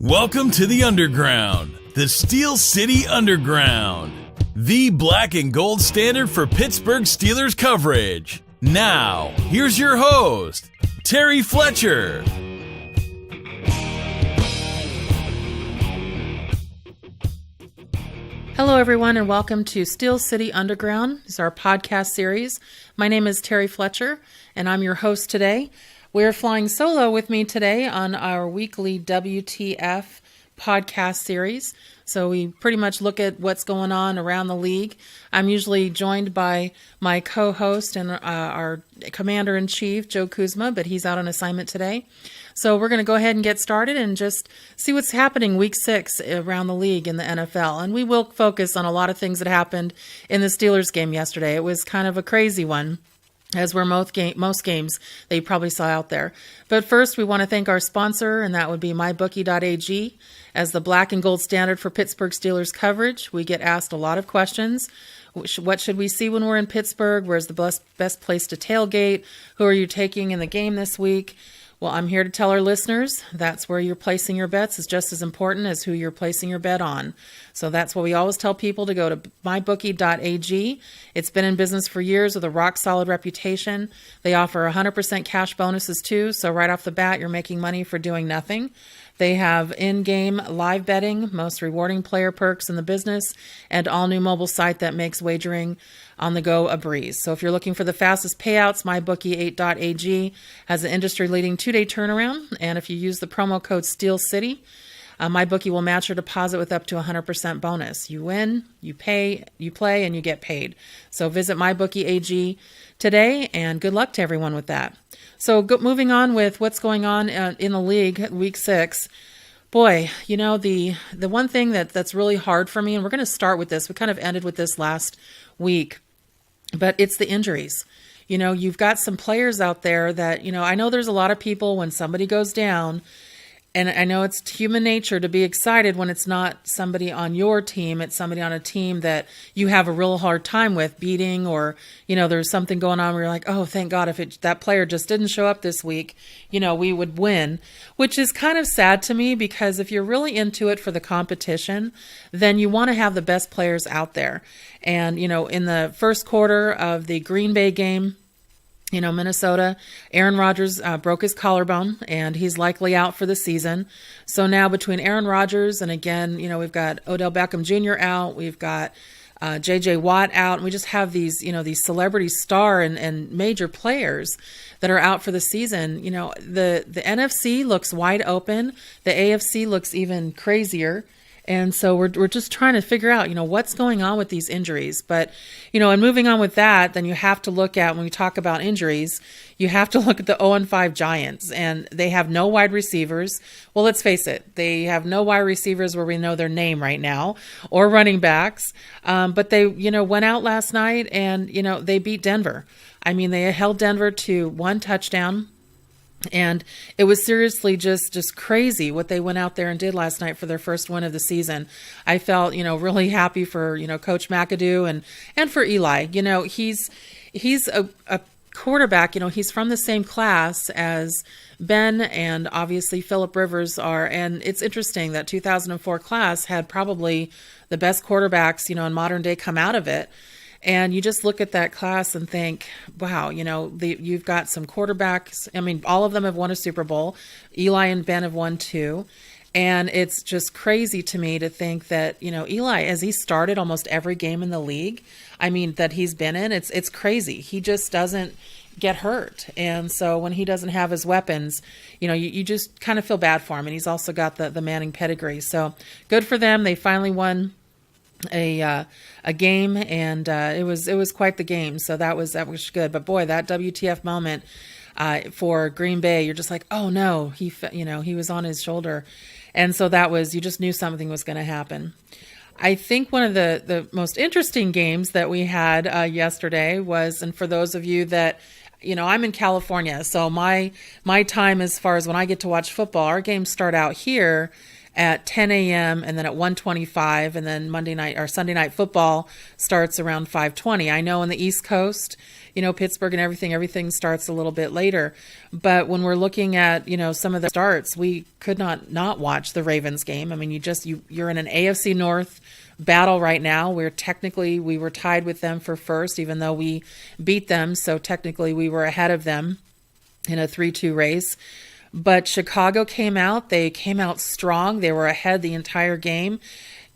Welcome to the Underground, the Steel City Underground, the black and gold standard for Pittsburgh Steelers coverage. Now, here's your host, Terry Fletcher. Hello, everyone, and welcome to Steel City Underground. This is our podcast series. My name is Terry Fletcher, and I'm your host today. We're flying solo with me today on our weekly WTF podcast series. So we pretty much look at what's going on around the league. I'm usually joined by my co-host and our commander-in-chief, Joe Kuzma, but he's out on assignment today. So we're going to go ahead and get started and just see what's happening week 6 around the league in the NFL. And we will focus on a lot of things that happened in the Steelers game yesterday. It was kind of a crazy one, as were most games that you probably saw out there. But first, we want to thank our sponsor, and that would be mybookie.ag. As the black and gold standard for Pittsburgh Steelers coverage, we get asked a lot of questions. What should we see when we're in Pittsburgh? Where's the best place to tailgate? Who are you taking in the game this week? Well, I'm here to tell our listeners that's where you're placing your bets is just as important as who you're placing your bet on. So that's what we always tell people, to go to mybookie.ag. It's been in business for years with a rock-solid reputation. They offer 100% cash bonuses too, so right off the bat, you're making money for doing nothing. They have in-game live betting, most rewarding player perks in the business, and all-new mobile site that makes wagering on the go a breeze. So if you're looking for the fastest payouts, mybookie8.ag has an industry-leading 2-day turnaround, and if you use the promo code SteelCity, MyBookie will match your deposit with up to 100% bonus. You win, you pay, you play, and you get paid. So visit MyBookie.ag today, and good luck to everyone with that. So moving on with what's going on in the league, week 6. Boy, you know, the one thing that's really hard for me, and we're going to start with this. We kind of ended with this last week, but it's the injuries. You know, you've got some players out there that, you know, I know there's a lot of people when somebody goes down, and I know it's human nature to be excited when it's not somebody on your team. It's somebody on a team that you have a real hard time with beating, or, you know, there's something going on where you're like, oh, thank God, if that player just didn't show up this week, you know, we would win, which is kind of sad to me, because if you're really into it for the competition, then you want to have the best players out there. And, you know, in the first quarter of the Green Bay game, you know, Minnesota, Aaron Rodgers broke his collarbone, and he's likely out for the season. So now between Aaron Rodgers and, again, you know, we've got Odell Beckham Jr. out, we've got J.J. Watt out, and we just have these, you know, these celebrity star and major players that are out for the season. You know, the NFC looks wide open. The AFC looks even crazier. And so we're just trying to figure out, you know, what's going on with these injuries. But, you know, and moving on with that, then you have to look at, when we talk about injuries, you have to look at the 0-5 Giants, and they have no wide receivers. Well, let's face it, they have no wide receivers where we know their name right now, or running backs. But they, you know, went out last night and, you know, they beat Denver. I mean, they held Denver to 1 touchdown. And it was seriously just crazy what they went out there and did last night for their first win of the season. I felt, you know, really happy for, you know, Coach McAdoo and for Eli. You know, he's a quarterback, you know, he's from the same class as Ben and obviously Phillip Rivers are. And it's interesting that 2004 class had probably the best quarterbacks, you know, in modern day come out of it. And you just look at that class and think, wow, you know, you've got some quarterbacks. I mean, all of them have won a Super Bowl. Eli and Ben have won 2. And it's just crazy to me to think that, you know, Eli, as he started almost every game in the league, I mean, that he's been in, it's crazy. He just doesn't get hurt. And so when he doesn't have his weapons, you know, you just kind of feel bad for him. And he's also got the Manning pedigree. So good for them. They finally won a game, and it was quite the game. So that was good. But boy, that WTF moment for Green Bay, you're just like, oh no, he was on his shoulder, and so that was, you just knew something was going to happen. I think one of the most interesting games that we had yesterday was, and for those of you that, you know, I'm in California, so my time as far as when I get to watch football, our games start out here at 10 a.m. and then at 1:25, and then Monday night or Sunday night football starts around 5:20. I know on the East Coast, Pittsburgh and everything starts a little bit later. But when we're looking at, some of the starts, we could not watch the Ravens game. I mean, you're in an AFC North battle right now. We were tied with them for first, even though we beat them. So technically we were ahead of them in a 3-2 race. But Chicago they came out strong. They were ahead the entire game,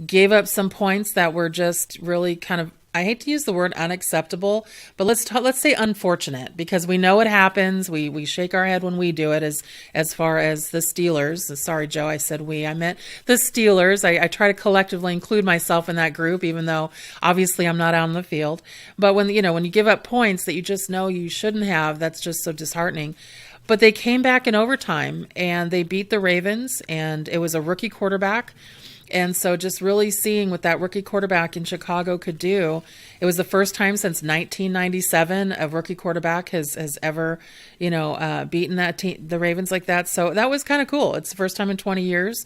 gave up some points that were just really kind of, I hate to use the word unacceptable, but let's say unfortunate, because we know it happens. We shake our head when we do it as far as the Steelers. Sorry, Joe, I said we. I meant the Steelers. I try to collectively include myself in that group, even though obviously I'm not out on the field. But when you give up points that you just know you shouldn't have, that's just so disheartening. But they came back in overtime and they beat the Ravens, and it was a rookie quarterback. And so just really seeing what that rookie quarterback in Chicago could do. It was the first time since 1997 a rookie quarterback has ever, beaten the Ravens like that. So that was kind of cool. It's the first time in 20 years.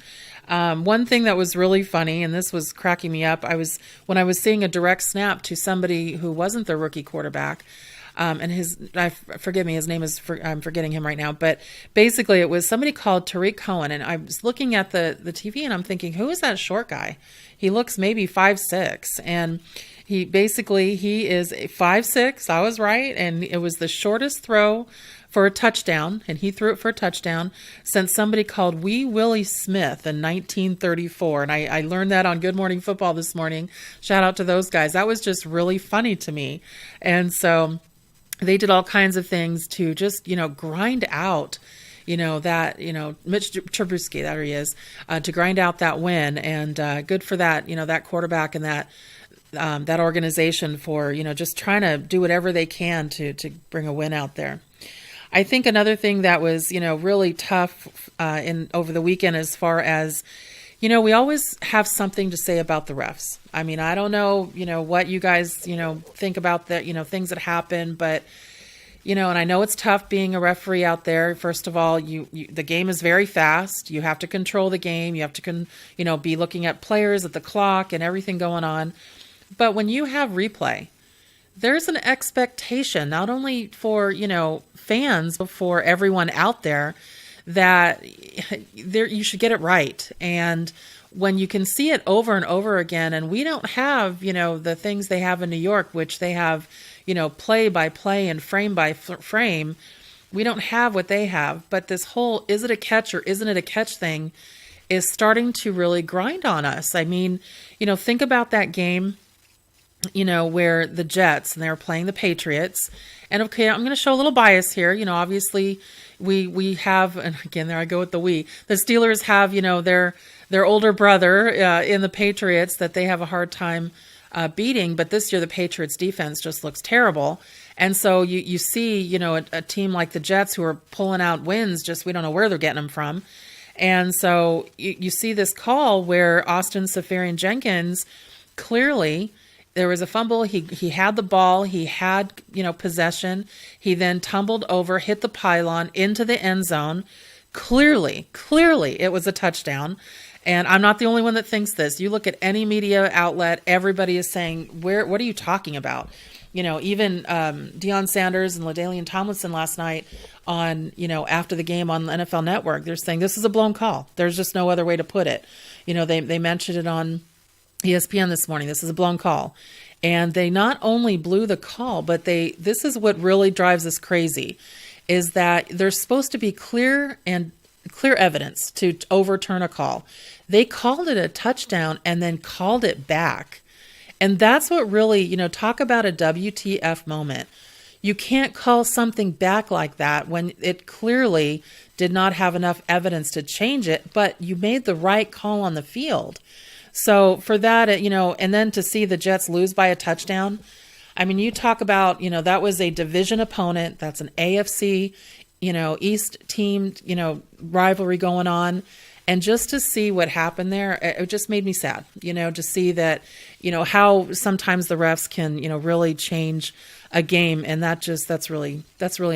One thing that was really funny, and this was cracking me up, when I was seeing a direct snap to somebody who wasn't the rookie quarterback, and forgive me, his name is, I'm forgetting him right now, but basically it was somebody called Tariq Cohen, and I was looking at the TV and I'm thinking, who is that short guy? He looks maybe 5'6", and he is 5'6", I was right, and it was the shortest throw for a touchdown, and he threw it for a touchdown, since somebody called Wee Willie Smith in 1934, and I learned that on Good Morning Football this morning. Shout out to those guys. That was just really funny to me, and so they did all kinds of things to just, grind out, that, Mitch Trubisky, there he is, to grind out that win. And good for that, that quarterback and that organization for, just trying to do whatever they can to bring a win out there. I think another thing that was, really tough over the weekend, as far as, we always have something to say about the refs. I mean, I don't know, what you guys, think about the, things that happen, but, and I know it's tough being a referee out there. First of all, the game is very fast. You have to control the game. You have to, be looking at players, at the clock, and everything going on. But when you have replay, there's an expectation, not only for, fans, but for everyone out there, that you should get it right. And when you can see it over and over again, and we don't have, the things they have in New York, which they have, play by play and frame by frame, we don't have what they have. But this whole, is it a catch or isn't it a catch thing, is starting to really grind on us. I mean, think about that game, where the Jets, and they were playing the Patriots. And okay, I'm going to show a little bias here. Obviously we have, and again, there I go with the Steelers have, their older brother in the Patriots that they have a hard time beating. But this year, the Patriots defense just looks terrible. And so you see, a team like the Jets who are pulling out wins, just we don't know where they're getting them from. And so you see this call where Austin Seferian-Jenkins, clearly there was a fumble. He had the ball. He had, possession. He then tumbled over, hit the pylon into the end zone. Clearly, it was a touchdown. And I'm not the only one that thinks this. You look at any media outlet, everybody is saying, what are you talking about? Even Deion Sanders and LaDainian Tomlinson last night on, after the game on the NFL Network, they're saying this is a blown call. There's just no other way to put it. They mentioned it on ESPN this morning. This is a blown call. And they not only blew the call, but this is what really drives us crazy, is that there's supposed to be clear evidence to overturn a call. They called it a touchdown and then called it back. And that's what really, talk about a WTF moment. You can't call something back like that when it clearly did not have enough evidence to change it, but you made the right call on the field. So for that, and then to see the Jets lose by a touchdown, I mean, you talk about, that was a division opponent. That's an AFC, East team, rivalry going on. And just to see what happened there, it just made me sad, to see that, how sometimes the refs can, really change a game. And that's really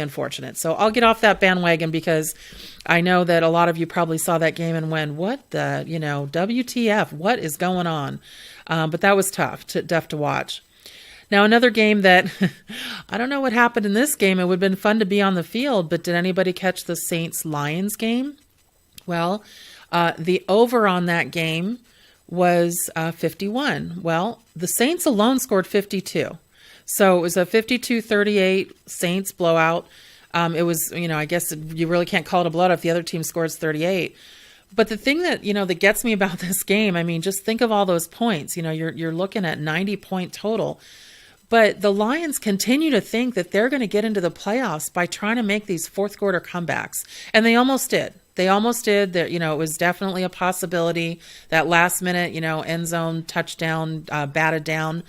unfortunate. So I'll get off that bandwagon because I know that a lot of you probably saw that game and went, what the, WTF, what is going on? But that was tough to watch. Now, another game that I don't know what happened in this game. It would have been fun to be on the field, but did anybody catch the Saints-Lions game? Well, the over on that game was 51. Well, the Saints alone scored 52. So it was a 52-38 Saints blowout. It was, I guess you really can't call it a blowout if the other team scores 38. But the thing that, that gets me about this game, just think of all those points. You're looking at 90-point total. But the Lions continue to think that they're going to get into the playoffs by trying to make these fourth quarter comebacks. And they almost did. There, it was definitely a possibility. That last minute, end zone touchdown, batted down,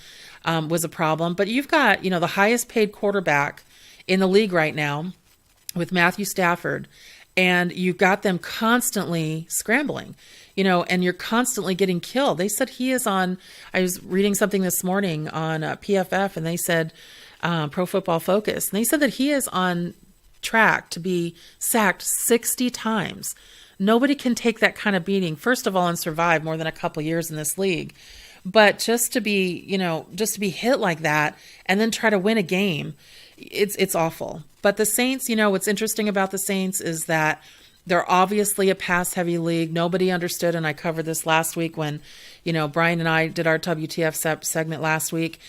was a problem. But you've got, the highest paid quarterback in the league right now with Matthew Stafford. And you've got them constantly scrambling, and you're constantly getting killed. They said he is on, I was reading something this morning on PFF, and they said, Pro Football Focus, and they said that he is on track to be sacked 60 times. Nobody can take that kind of beating, first of all, and survive more than a couple years in this league. But just to be hit like that and then try to win a game, it's awful. But the Saints, what's interesting about the Saints is that they're obviously a pass-heavy league. Nobody understood, and I covered this last week when, Brian and I did our WTF segment last week.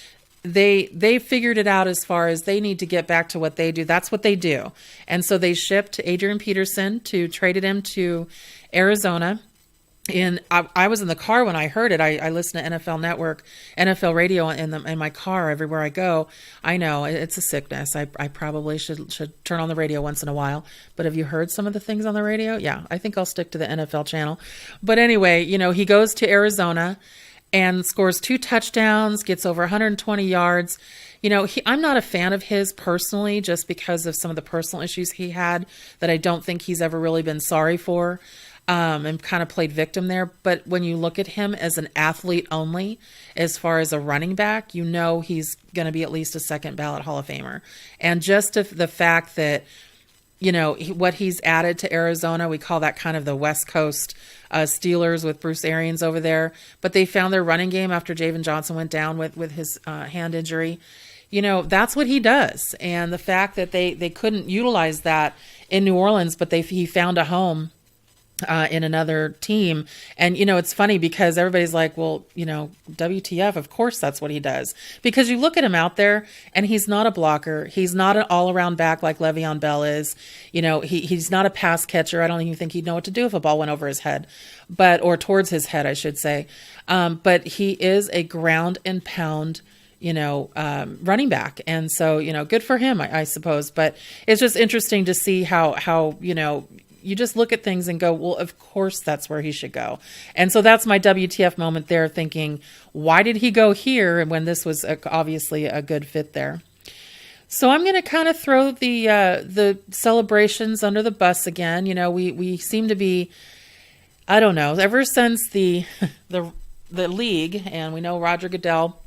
They figured it out as far as they need to get back to what they do. That's what they do. And so they shipped Adrian Peterson traded him to Arizona. And I was in the car when I heard it. I listen to NFL Network, NFL radio in my car everywhere I go. I know it's a sickness. I probably should turn on the radio once in a while. But have you heard some of the things on the radio? Yeah, I think I'll stick to the NFL channel. But anyway, he goes to Arizona and scores 2 touchdowns, gets over 120 yards. I'm not a fan of his personally, just because of some of the personal issues he had that I don't think he's ever really been sorry for. And kind of played victim there. But when you look at him as an athlete only, as far as a running back, he's going to be at least a second ballot Hall of Famer. And just the fact that, what he's added to Arizona, we call that kind of the West Coast Steelers with Bruce Arians over there. But they found their running game after Javen Johnson went down with his hand injury. That's what he does. And the fact that they couldn't utilize that in New Orleans, but he found a home in another team. And, it's funny because everybody's like, well, WTF, of course that's what he does. Because you look at him out there and he's not a blocker. He's not an all-around back like Le'Veon Bell is. He's not a pass catcher. I don't even think he'd know what to do if a ball went over his head, or towards his head, I should say. But he is a ground and pound running back. And so, good for him, I suppose. But it's just interesting to see how you just look at things and go, well, of course that's where he should go. And so that's my WTF moment there, thinking, why did he go here when this was obviously a good fit there? So I'm going to kind of throw the celebrations under the bus again. We seem to be, I don't know, ever since the league, and we know Roger Goodell,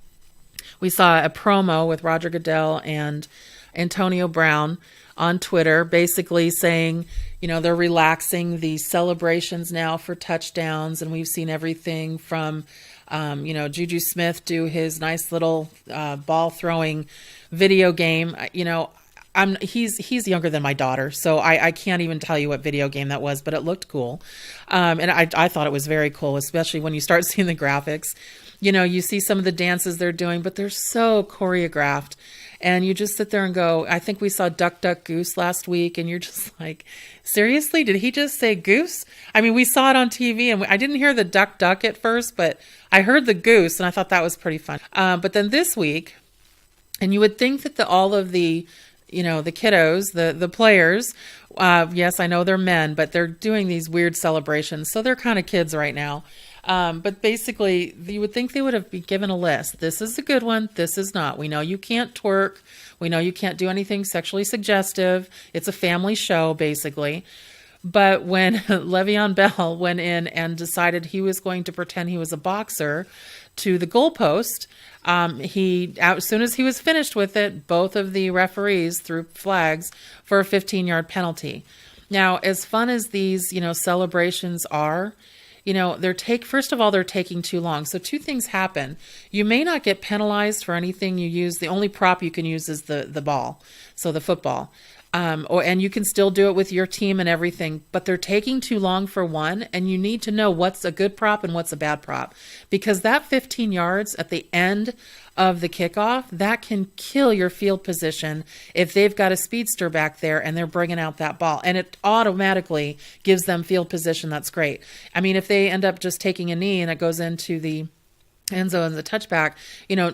we saw a promo with Roger Goodell and Antonio Brown on Twitter, basically saying, they're relaxing the celebrations now for touchdowns. And we've seen everything from, Juju Smith do his nice little ball throwing video game. He's younger than my daughter, so I can't even tell you what video game that was, but it looked cool. And I thought it was very cool, especially when you start seeing the graphics. You see some of the dances they're doing, but they're so choreographed. And you just sit there and go, I think we saw Duck, Duck, Goose last week, and you're just like, seriously? Did he just say goose? We saw it on TV, and I didn't hear the duck, duck at first, but I heard the goose, and I thought that was pretty fun. But then this week, and you would think that all of the kiddos, the players, yes, I know they're men, but they're doing these weird celebrations, so they're kind of kids right now. But basically, you would think they would have been given a list. This is a good one. This is not. We know you can't twerk. We know you can't do anything sexually suggestive. It's a family show, basically. But when Le'Veon Bell went in and decided he was going to pretend he was a boxer to the goalpost, as soon as he was finished with it, both of the referees threw flags for a 15-yard penalty. Now, as fun as these, celebrations are, first of all, they're taking too long. So two things happen. You may not get penalized for anything you use. The only prop you can use is the ball, so the football. And you can still do it with your team and everything, but they're taking too long for one, and you need to know what's a good prop and what's a bad prop, because that 15 yards at the end of the kickoff, that can kill your field position if they've got a speedster back there and they're bringing out that ball, and it automatically gives them field position. That's great. I mean, if they end up just taking a knee and it goes into the end zone, the touchback,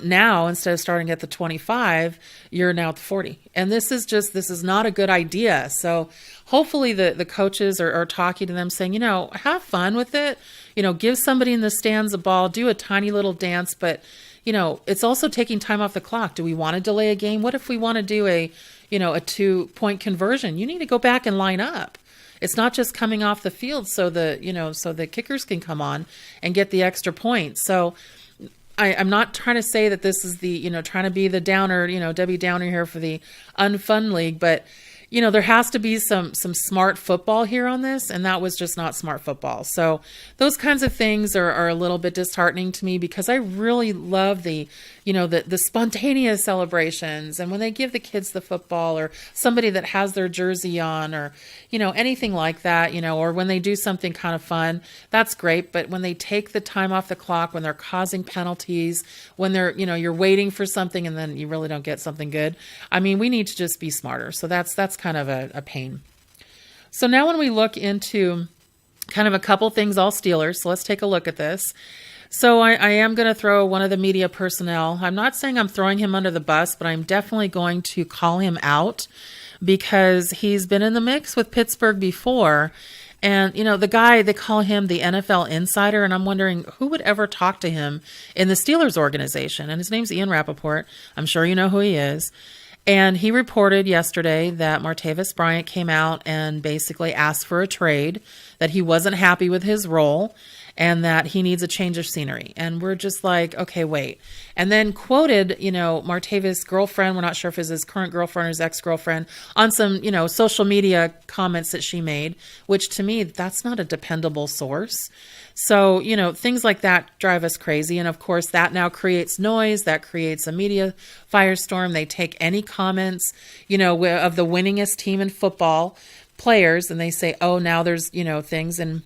now instead of starting at the 25, you're now at the 40. And this is not a good idea. So hopefully the coaches are talking to them saying, have fun with it, give somebody in the stands a ball, do a tiny little dance, but it's also taking time off the clock. Do we want to delay a game? What if we want to do a 2-point conversion? You need to go back and line up. It's not just coming off the field so the kickers can come on and get the extra point. So I'm not trying to say that this is the, trying to be the downer, Debbie Downer here for the unfun league, but there has to be some smart football here on this, and that was just not smart football. So those kinds of things are a little bit disheartening to me, because I really love the spontaneous celebrations, and when they give the kids the football, or somebody that has their jersey on, or anything like that, or when they do something kind of fun, that's great. But when they take the time off the clock, when they're causing penalties, when they're you're waiting for something and then you really don't get something good, I mean, we need to just be smarter. So that's kind of a pain. So now when we look into kind of a couple things, all Steelers, so let's take a look at this. So I am going to throw one of the media personnel. I'm not saying I'm throwing him under the bus, but I'm definitely going to call him out, because he's been in the mix with Pittsburgh before. And, the guy, they call him the NFL insider, and I'm wondering who would ever talk to him in the Steelers organization. And his name's Ian Rappaport. I'm sure you know who he is. And he reported yesterday that Martavis Bryant came out and basically asked for a trade, that he wasn't happy with his role, and that he needs a change of scenery. And we're just like, okay, wait. And then quoted, Martavis' girlfriend, we're not sure if it's his current girlfriend or his ex-girlfriend, on some, social media comments that she made, which to me, that's not a dependable source. So, things like that drive us crazy. And of course, that now creates noise, that creates a media firestorm. They take any comments, of the winningest team in football, players, and they say, oh, now there's, things. And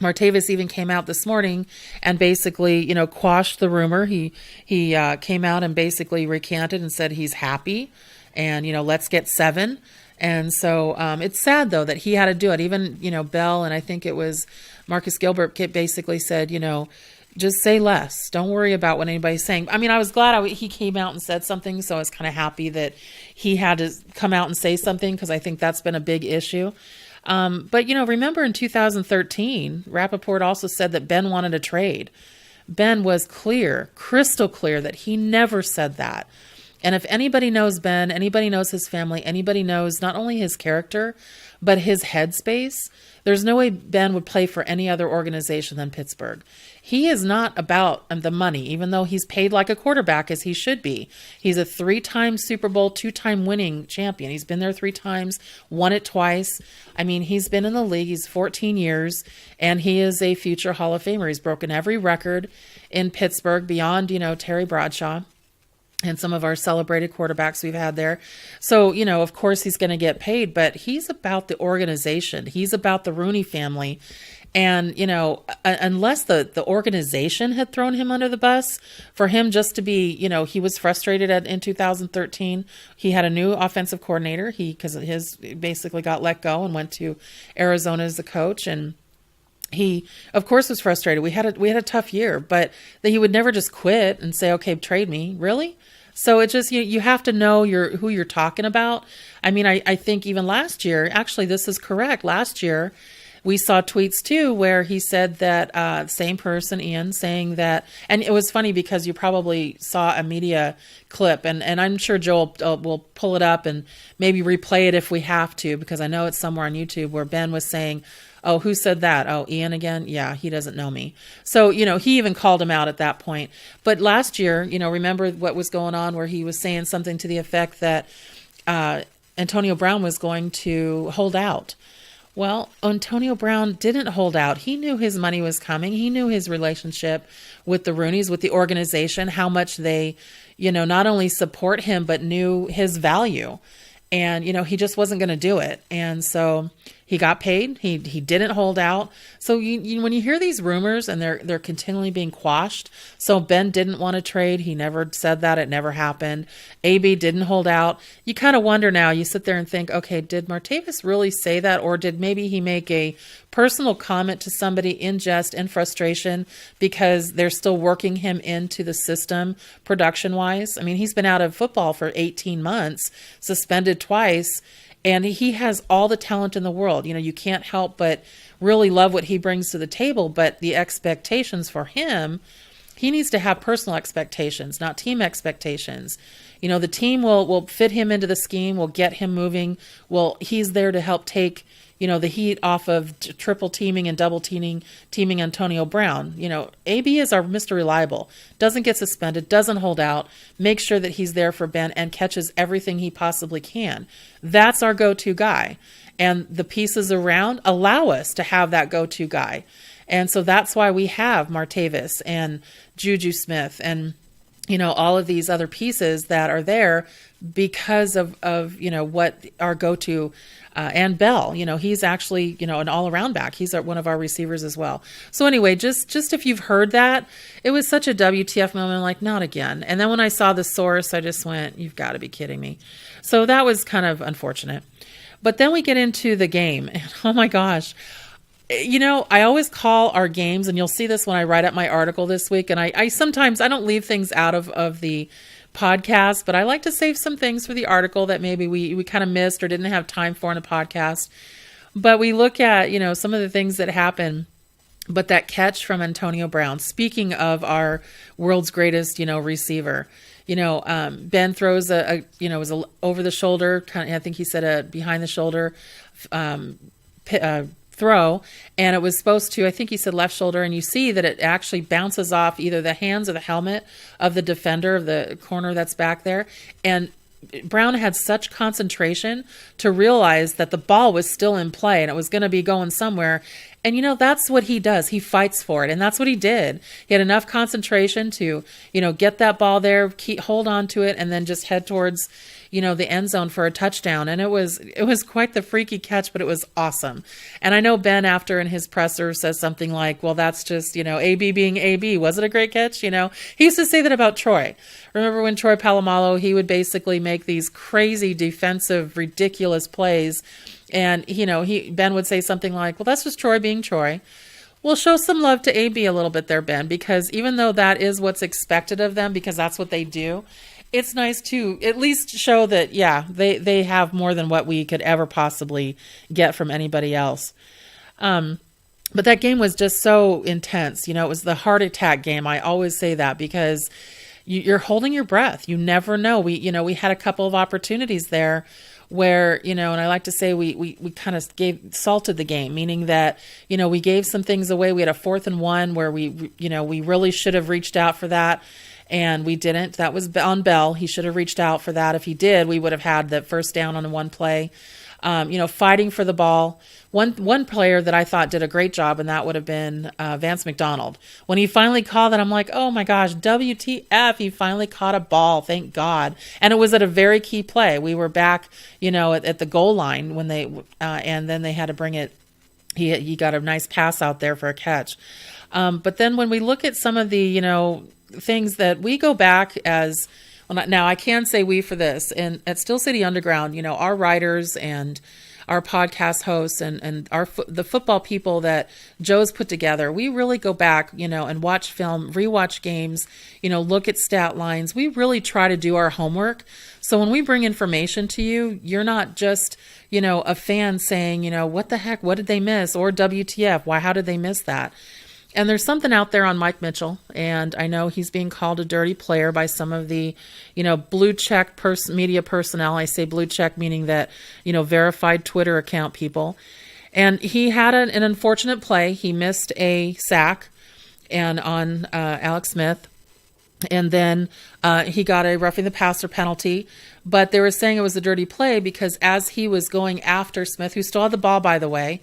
Martavis even came out this morning and basically, quashed the rumor. He came out and basically recanted and said he's happy, and, let's get 7. And so it's sad, though, that he had to do it. Even, Bell, and I think it was Marcus Gilbert basically said, just say less. Don't worry about what anybody's saying. I mean, I was glad he came out and said something, so I was kind of happy that he had to come out and say something, because I think that's been a big issue. But, remember in 2013, Rappaport also said that Ben wanted a trade. Ben was clear, crystal clear, that he never said that. And if anybody knows Ben, anybody knows his family, anybody knows not only his character, but his headspace, there's no way Ben would play for any other organization than Pittsburgh. He is not about the money, even though he's paid like a quarterback, as he should be. He's a 3-time Super Bowl, 2-time winning champion. He's been there 3 times, won it twice. I mean, he's been in the league. He's 14 years, and he is a future Hall of Famer. He's broken every record in Pittsburgh beyond, Terry Bradshaw and some of our celebrated quarterbacks we've had there. So, of course he's going to get paid, but he's about the organization. He's about the Rooney family. And, unless the organization had thrown him under the bus, for him just to be, he was frustrated in 2013. He had a new offensive coordinator. Because his basically got let go and went to Arizona as the coach. And he, of course, was frustrated. We had a tough year, but that he would never just quit and say, okay, trade me. Really? So it just, you have to know who you're talking about. I mean, I think even last year, actually, this is correct. Last year, we saw tweets too where he said that same person, Ian, saying that, and it was funny because you probably saw a media clip, and I'm sure Joel will pull it up and maybe replay it if we have to, because I know it's somewhere on YouTube where Ben was saying, oh, who said that? Oh, Ian again? Yeah, he doesn't know me. So, he even called him out at that point. But last year, remember what was going on where he was saying something to the effect that Antonio Brown was going to hold out. Well, Antonio Brown didn't hold out. He knew his money was coming. He knew his relationship with the Rooneys, with the organization, how much they, not only support him, but knew his value. And, he just wasn't going to do it. And so he got paid. He didn't hold out. So when you hear these rumors and they're continually being quashed. So Ben didn't want to trade. He never said that. It never happened. AB didn't hold out. You kind of wonder now, you sit there and think, okay, did Martavis really say that? Or did maybe he make a personal comment to somebody in jest and frustration because they're still working him into the system production wise? I mean, he's been out of football for 18 months, suspended twice. And he has all the talent in the world. You can't help but really love what he brings to the table. But the expectations for him, he needs to have personal expectations, not team expectations. The team will fit him into the scheme, will get him moving. Well, he's there to help take, the heat off of triple teaming and double teaming Antonio Brown. AB is our Mr. Reliable, doesn't get suspended, doesn't hold out, makes sure that he's there for Ben and catches everything he possibly can. That's our go-to guy. And the pieces around allow us to have that go-to guy. And so that's why we have Martavis and Juju Smith and, all of these other pieces that are there because of what our go-to and Bell, he's actually, an all-around back. He's one of our receivers as well. So anyway, just if you've heard that, it was such a WTF moment, like, not again. And then when I saw the source, I just went, you've got to be kidding me. So that was kind of unfortunate. But then we get into the game, and oh my gosh, I always call our games, and you'll see this when I write up my article this week, and I sometimes, I don't leave things out of the podcast, but I like to save some things for the article that maybe we kind of missed or didn't have time for in a podcast. But we look at, some of the things that happen. But that catch from Antonio Brown, speaking of our world's greatest, receiver, Ben throws was a over the shoulder, kind of, I think he said a behind the shoulder, throw, and it was supposed to, I think he said left shoulder, and you see that it actually bounces off either the hands or the helmet of the defender of the corner that's back there. And Brown had such concentration to realize that the ball was still in play and it was going to be going somewhere. And, that's what he does. He fights for it. And that's what he did. He had enough concentration to, get that ball there, hold on to it, and then just head towards, the end zone for a touchdown. And it was quite the freaky catch, but it was awesome. And I know Ben after in his presser says something like, well, that's just, AB being AB. Was it a great catch? He used to say that about Troy. Remember when Troy Polamalu, he would basically make these crazy defensive, ridiculous plays. And, Ben would say something like, well, that's just Troy being Troy. Well, show some love to AB a little bit there, Ben, because even though that is what's expected of them, because that's what they do, it's nice to at least show that, yeah, they have more than what we could ever possibly get from anybody else. But that game was just so intense. It was the heart attack game. I always say that because you're holding your breath. You never know. We had a couple of opportunities there where, and I like to say we kind of salted the game, meaning that, we gave some things away. We had a 4th and 1 where we really should have reached out for that. And we didn't. That was on Bell. He should have reached out for that. If he did, we would have had the first down on one play. Fighting for the ball. One player that I thought did a great job, and that would have been Vance McDonald. When he finally called that, I'm like, oh my gosh, WTF, he finally caught a ball, thank God. And it was at a very key play. We were back, at the goal line when they, and then they had to bring it. He got a nice pass out there for a catch. But then when we look at some of the, things that we go back as, well, now I can say we for this, and at Steel City Underground, our writers and our podcast hosts and the football people that Joe's put together, we really go back, and watch film, rewatch games, look at stat lines. We really try to do our homework. So when we bring information to you, you're not just, a fan saying, what the heck, what did they miss? Or WTF, how did they miss that? And there's something out there on Mike Mitchell, and I know he's being called a dirty player by some of the, blue check media personnel. I say blue check meaning that, verified Twitter account people. And he had an unfortunate play. He missed a sack and on Alex Smith, and then he got a roughing the passer penalty. But they were saying it was a dirty play because as he was going after Smith, who still had the ball, by the way,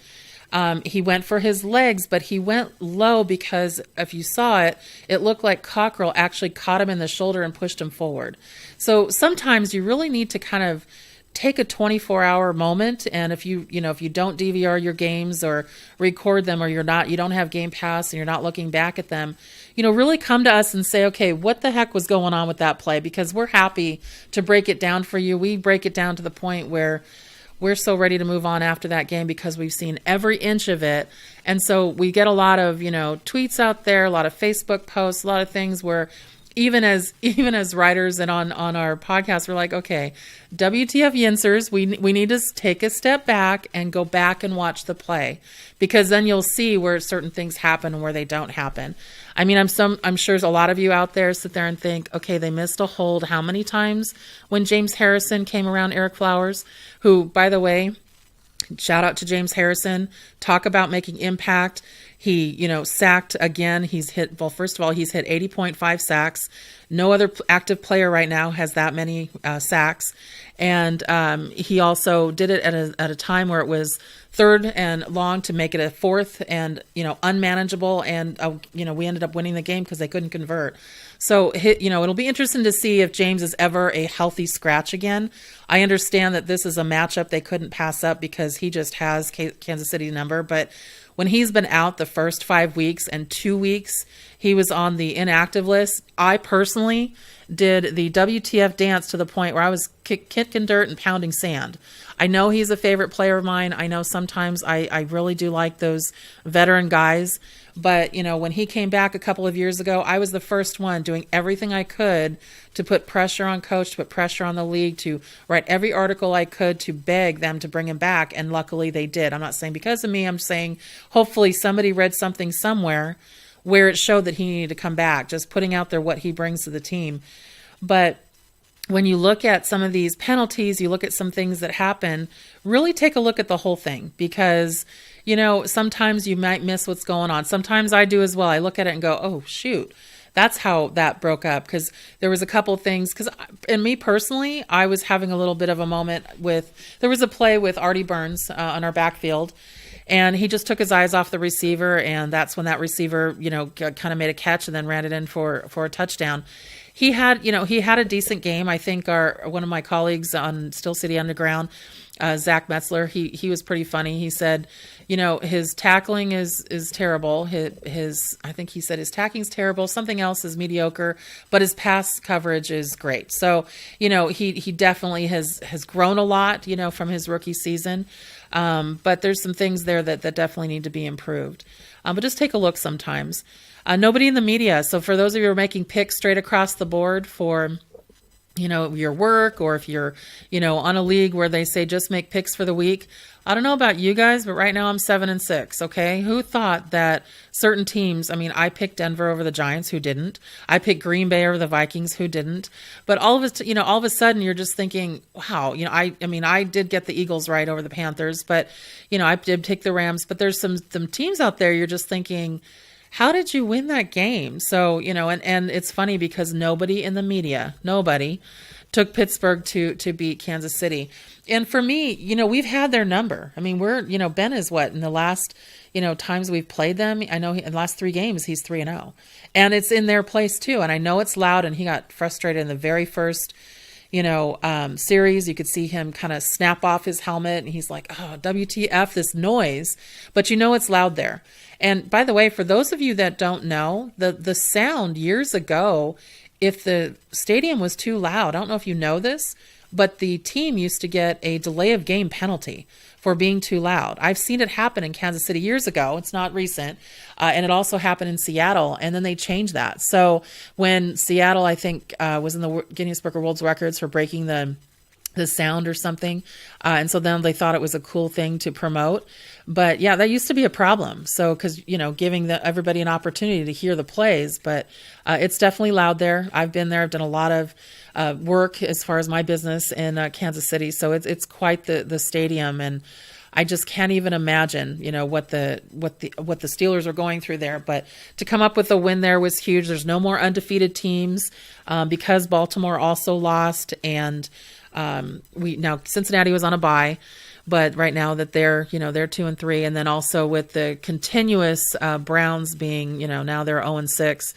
he went for his legs, but he went low because if you saw it, it looked like Cockrell actually caught him in the shoulder and pushed him forward. So sometimes you really need to kind of take a 24-hour moment. And if you don't DVR your games or record them, or you don't have Game Pass and you're not looking back at them, really come to us and say, okay, what the heck was going on with that play? Because we're happy to break it down for you. We break it down to the point where we're so ready to move on after that game because we've seen every inch of it. And so we get a lot of, tweets out there, a lot of Facebook posts, a lot of things where even as writers and on our podcast, we're like, okay, WTF Yinsers, we need to take a step back and go back and watch the play, because then you'll see where certain things happen and where they don't happen. I mean, I'm sure a lot of you out there sit there and think, okay, they missed a hold how many times when James Harrison came around Eric Flowers, who, by the way, shout out to James Harrison, talk about making impact. He, sacked again. First of all, he's hit 80.5 sacks. No other active player right now has that many sacks. And he also did it at a time where it was third and long to make it a fourth and, unmanageable. And, we ended up winning the game because they couldn't convert. So, it'll be interesting to see if James is ever a healthy scratch again. I understand that this is a matchup they couldn't pass up because he just has Kansas City's number. But when he's been out the first 5 weeks and 2 weeks, he was on the inactive list. I personally did the WTF dance to the point where I was kicking dirt and pounding sand. I know he's a favorite player of mine. I know sometimes I really do like those veteran guys. But, when he came back a couple of years ago, I was the first one doing everything I could to put pressure on coach, to put pressure on the league, to write every article I could to beg them to bring him back. And luckily they did. I'm not saying because of me. I'm saying hopefully somebody read something somewhere where it showed that he needed to come back, just putting out there what he brings to the team. But when you look at some of these penalties, you look at some things that happen, really take a look at the whole thing, because, sometimes you might miss what's going on. Sometimes I do as well. I look at it and go, oh, shoot, that's how that broke up. Because there was a couple things, and me personally, I was having a little bit of a moment there was a play with Artie Burns on our backfield, and he just took his eyes off the receiver, and that's when that receiver, kind of made a catch and then ran it in for a touchdown. He had a decent game. I think one of my colleagues on Steel City Underground, Zach Metzler, he was pretty funny. He said, his tackling is terrible. I think he said his tackling's terrible. Something else is mediocre, but his pass coverage is great. So, he definitely has grown a lot, from his rookie season. But there's some things there that definitely need to be improved. But just take a look sometimes. Nobody in the media. So for those of you who are making picks straight across the board for, your work, or if you're, on a league where they say just make picks for the week. I don't know about you guys, but right now I'm 7-6. Okay. Who thought that certain teams, I picked Denver over the Giants, who didn't. I picked Green Bay over the Vikings, who didn't. But all of a sudden you're just thinking, wow, I did get the Eagles right over the Panthers, but, I did take the Rams, but there's some teams out there you're just thinking, how did you win that game? So, and it's funny because nobody in the media, took Pittsburgh to beat Kansas City. And for me, we've had their number. Ben is in the last, times we've played them. I know in the last 3 games, he's 3-0. And it's in their place too. And I know it's loud, and he got frustrated in the very first, series. You could see him kind of snap off his helmet, and he's like, oh, WTF, this noise. But it's loud there. And by the way, for those of you that don't know, the sound years ago, if the stadium was too loud, I don't know if you know this, but the team used to get a delay of game penalty for being too loud. I've seen it happen in Kansas City years ago. It's not recent. And it also happened in Seattle, and then they changed that. So when Seattle, I think, was in the Guinness Book of World Records for breaking the sound or something. And so then they thought it was a cool thing to promote. But yeah, that used to be a problem. So, cause giving everybody an opportunity to hear the plays, but it's definitely loud there. I've been there. I've done a lot of work as far as my business in Kansas City. So it's quite the stadium. And I just can't even imagine, what the Steelers are going through there. But to come up with a win there was huge. There's no more undefeated teams because Baltimore also lost, and Cincinnati was on a bye, but right now that they're 2-3, and then also with the continuous Browns being, now they're 0-6,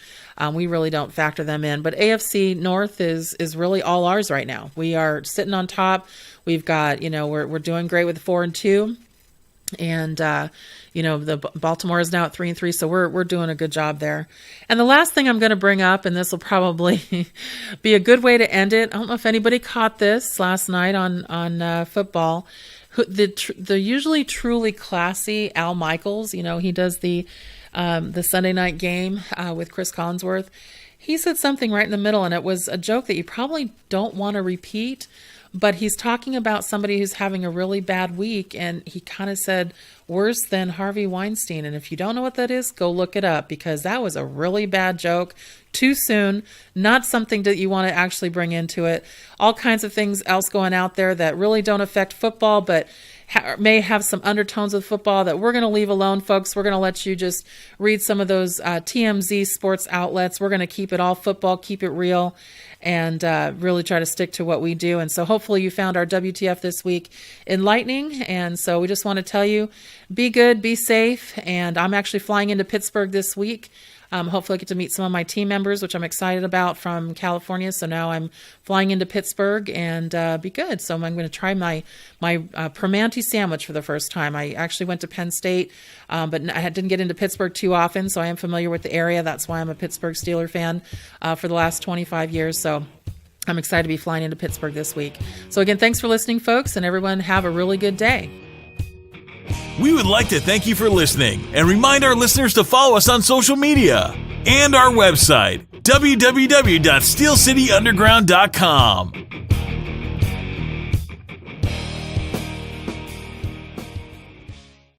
we really don't factor them in. But AFC North is really all ours right now. We are sitting on top. We've got, we're doing great with 4-2. And, the Baltimore is now at 3-3. So we're doing a good job there. And the last thing I'm going to bring up, and this will probably be a good way to end it. I don't know if anybody caught this last night on football. The usually truly classy Al Michaels, he does the Sunday night game with Chris Collinsworth. He said something right in the middle, and it was a joke that you probably don't want to repeat. But he's talking about somebody who's having a really bad week, and he kind of said, worse than Harvey Weinstein. And if you don't know what that is, go look it up, because that was a really bad joke. Too soon, not something that you want to actually bring into it. All kinds of things else going out there that really don't affect football, but may have some undertones of football that we're going to leave alone, folks. We're going to let you just read some of those TMZ sports outlets. We're going to keep it all football, keep it real, and really try to stick to what we do. And so hopefully you found our WTF this week enlightening. And so we just want to tell you, be good, be safe. And I'm actually flying into Pittsburgh this week. Hopefully I get to meet some of my team members, which I'm excited about, from California. So now I'm flying into Pittsburgh and be good. So I'm going to try my Primanti sandwich for the first time. I actually went to Penn State, but I didn't get into Pittsburgh too often. So I am familiar with the area. That's why I'm a Pittsburgh Steeler fan for the last 25 years. So I'm excited to be flying into Pittsburgh this week. So again, thanks for listening, folks, and everyone have a really good day. We would like to thank you for listening and remind our listeners to follow us on social media and our website, www.steelcityunderground.com.